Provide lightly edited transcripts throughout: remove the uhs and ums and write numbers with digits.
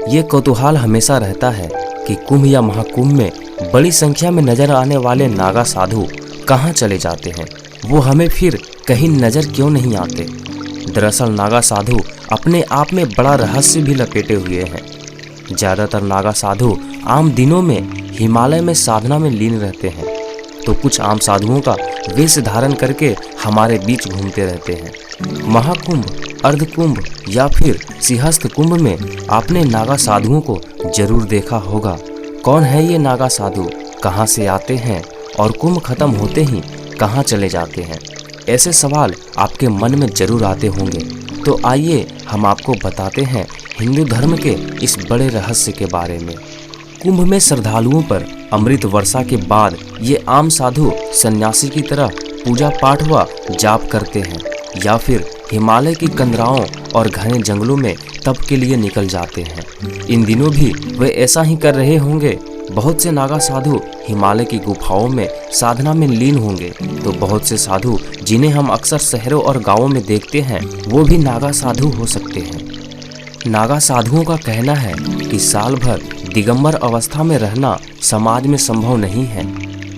ये कौतूहल हमेशा रहता है कि कुंभ या महाकुंभ में बड़ी संख्या में नजर आने वाले नागा साधु कहाँ चले जाते हैं, वो हमें फिर कहीं नजर क्यों नहीं आते। दरअसल नागा साधु अपने आप में बड़ा रहस्य भी लपेटे हुए हैं। ज़्यादातर नागा साधु आम दिनों में हिमालय में साधना में लीन रहते हैं, तो कुछ आम साधुओं का वेश धारण करके हमारे बीच घूमते रहते हैं। महाकुंभ, अर्धकुंभ या फिर सिंहस्थ कुंभ में आपने नागा साधुओं को जरूर देखा होगा। कौन है ये नागा साधु, कहाँ से आते हैं और कुंभ खत्म होते ही कहाँ चले जाते हैं? ऐसे सवाल आपके मन में जरूर आते होंगे। तो आइए हम आपको बताते हैं हिंदू धर्म के इस बड़े रहस्य के बारे में। कुंभ में श्रद्धालुओं पर अमृत वर्षा के बाद ये आम साधु सन्यासी की तरह पूजा पाठ व जाप करते हैं या फिर हिमालय की कंदराओं और घने जंगलों में तप के लिए निकल जाते हैं। इन दिनों भी वे ऐसा ही कर रहे होंगे। बहुत से नागा साधु हिमालय की गुफाओं में साधना में लीन होंगे, तो बहुत से साधु जिन्हें हम अक्सर शहरों और गांवों में देखते हैं वो भी नागा साधु हो सकते हैं। नागा साधुओं का कहना है कि साल भर दिगंबर अवस्था में रहना समाज में संभव नहीं है।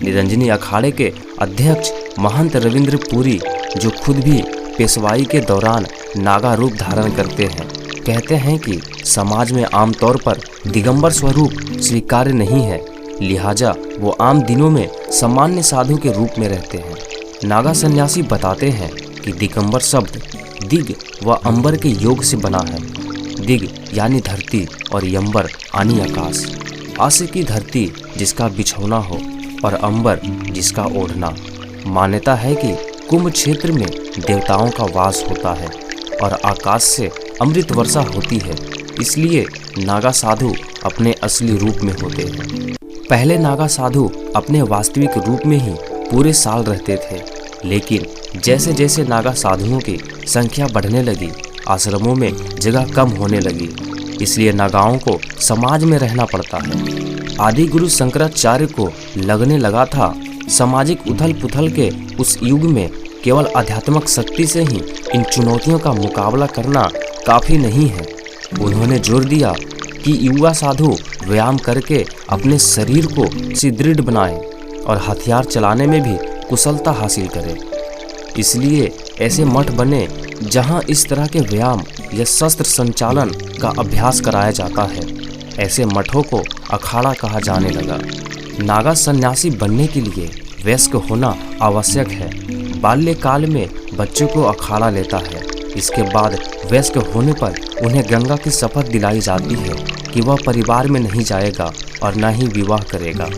निरंजनी अखाड़े के अध्यक्ष महंत रविंद्र पुरी, जो खुद भी पेशवाई के दौरान नागा रूप धारण करते हैं, कहते हैं कि समाज में आमतौर पर दिगंबर स्वरूप स्वीकार्य नहीं है, लिहाजा वो आम दिनों में सामान्य साधु के रूप में रहते हैं। नागा सन्यासी बताते हैं कि दिगंबर शब्द दिग व अंबर के योग से बना है। दिग यानी धरती और यंबर यानी आकाश। आसे की धरती जिसका बिछौना हो और अंबर जिसका ओढ़ना। मान्यता है कि कुंभ क्षेत्र में देवताओं का वास होता है और आकाश से अमृत वर्षा होती है, इसलिए नागा साधु अपने असली रूप में होते हैं। पहले नागा साधु अपने वास्तविक रूप में ही पूरे साल रहते थे, लेकिन जैसे जैसे नागा साधुओं की संख्या बढ़ने लगी, आश्रमों में जगह कम होने लगी, इसलिए नागाओं को समाज में रहना पड़ता है। आदि गुरु शंकराचार्य को लगने लगा था सामाजिक उथल पुथल के उस युग में केवल आध्यात्मिक शक्ति से ही इन चुनौतियों का मुकाबला करना काफ़ी नहीं है। उन्होंने जोर दिया कि युवा साधु व्यायाम करके अपने शरीर को सुदृढ़ बनाएं और हथियार चलाने में भी कुशलता हासिल करें। इसलिए ऐसे मठ बने जहां इस तरह के व्यायाम या शस्त्र संचालन का अभ्यास कराया जाता है। ऐसे मठों को अखाड़ा कहा जाने लगा। नागा सन्यासी बनने के लिए वयस्क होना आवश्यक है। बाल्यकाल में बच्चों को अखाड़ा लेता है। इसके बाद वयस्क होने पर उन्हें गंगा की शपथ दिलाई जाती है कि वह परिवार में नहीं जाएगा और न ही विवाह करेगा,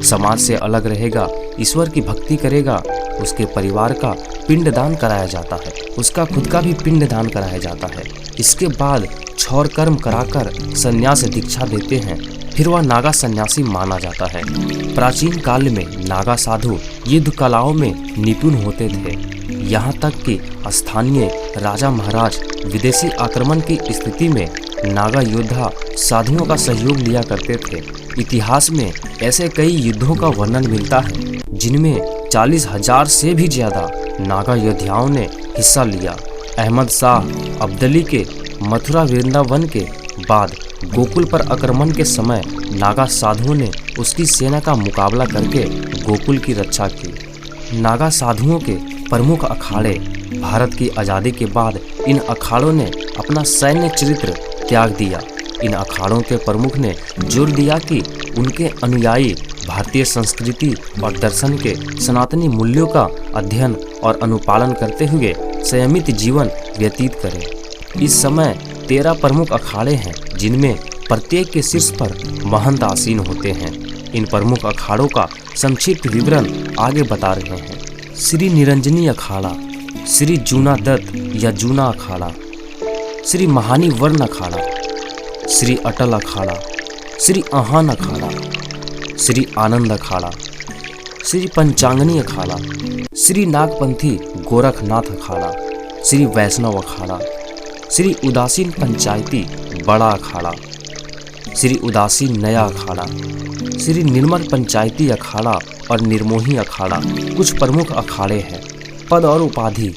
समाज से अलग रहेगा, ईश्वर की भक्ति करेगा। उसके परिवार का पिंडदान कराया जाता है, उसका खुद का भी पिंडदान कराया जाता है। इसके बाद क्षौर कर्म कराकर संन्यास दीक्षा देते हैं, फिर वह नागा सन्यासी माना जाता है। प्राचीन काल में नागा साधु युद्ध कलाओं में निपुण होते थे, यहाँ तक कि स्थानीय राजा महाराज विदेशी आक्रमण की स्थिति में नागा योद्धा साधुओं का सहयोग लिया करते थे। इतिहास में ऐसे कई युद्धों का वर्णन मिलता है जिनमें 40,000 से भी ज़्यादा नागा योद्धाओं ने हिस्सा लिया। अहमद शाह अब्दली के मथुरा वृंदावन के बाद गोकुल पर आक्रमण के समय नागा साधुओं ने उसकी सेना का मुकाबला करके गोकुल की रक्षा की। नागा साधुओं के प्रमुख अखाड़े। भारत की आज़ादी के बाद इन अखाड़ों ने अपना सैन्य चरित्र त्याग दिया। इन अखाड़ों के प्रमुख ने जोर दिया कि उनके अनुयायी भारतीय संस्कृति और दर्शन के सनातनी मूल्यों का अध्ययन और अनुपालन करते हुए संयमित जीवन व्यतीत करें। इस समय 13 प्रमुख अखाड़े हैं, जिनमें प्रत्येक के शीर्ष पर महंत आसीन होते हैं। इन प्रमुख अखाड़ों का संक्षिप्त विवरण आगे बता रहे हैं। श्री निरंजनी अखाड़ा, श्री जूना दत्त या जूना अखाड़ा, श्री महानी वर्ण अखाड़ा, श्री अटल अखाड़ा, श्री आहान अखाड़ा, श्री आनंद अखाड़ा, श्री पंचांगनी अखाड़ा, श्री नागपंथी गोरखनाथ अखाड़ा, श्री वैष्णव अखाड़ा, श्री उदासीन पंचायती बड़ा अखाड़ा, श्री उदासीन नया अखाड़ा, श्री निर्मल पंचायती अखाड़ा और निर्मोही अखाड़ा कुछ प्रमुख अखाड़े हैं। पद और उपाधि।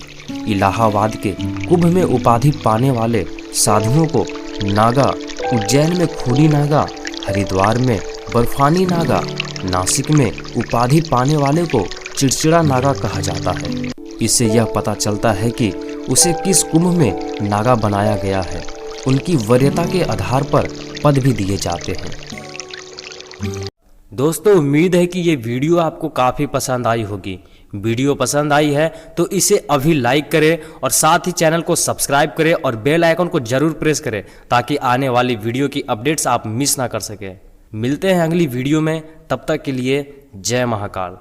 इलाहाबाद के कुंभ में उपाधि पाने वाले साधुओं को नागा उज्जैन में खूनी नागा, हरिद्वार में बर्फानी नागा, नासिक में उपाधि पाने वाले को चिड़चिड़ा नागा कहा जाता है। इससे यह पता चलता है कि उसे किस कुंभ में नागा बनाया गया है। उनकी वरीयता के आधार पर पद भी दिए जाते हैं। दोस्तों, उम्मीद है कि ये वीडियो आपको काफ़ी पसंद आई होगी। वीडियो पसंद आई है तो इसे अभी लाइक करें और साथ ही चैनल को सब्सक्राइब करें और बेल आइकन को जरूर प्रेस करें ताकि आने वाली वीडियो की अपडेट्स आप मिस ना कर सकें। मिलते हैं अगली वीडियो में, तब तक के लिए जय महाकाल।